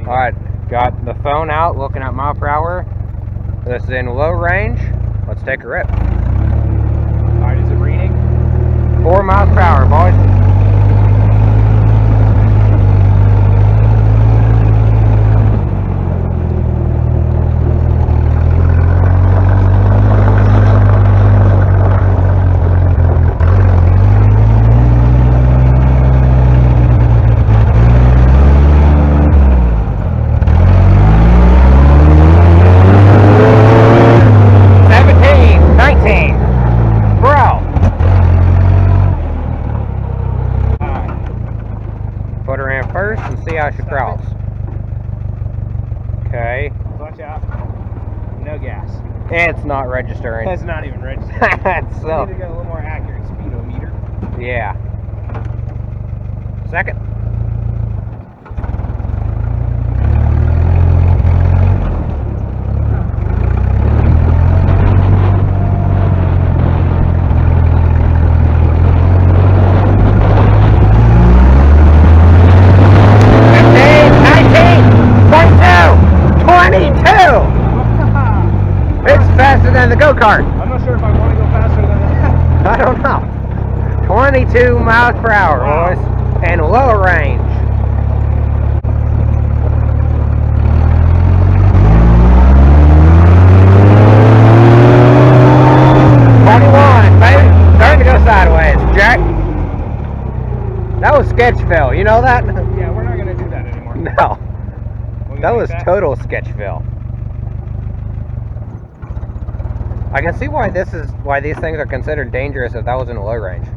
Alright, got the phone out, looking at mile per hour. This is in low range. Let's take a rip. Alright, is it reading? 4 miles per hour, boys. Put her in first and see how she crawls. Okay. Watch out. No gas. It's not registering. It's not even registering. So, We need to get a little more accurate speedometer. yeah. Second. It's faster than the go-kart. I'm not sure if I want to go faster than that. I don't know. 22 miles per hour, Wow. boys. And low range. Baby. Starting to go sideways, Jack. That was sketch fill. You know that? Yeah, we're not going to do that anymore. No. That was total sketch fill. I can see why these things are considered dangerous if that was in a low range.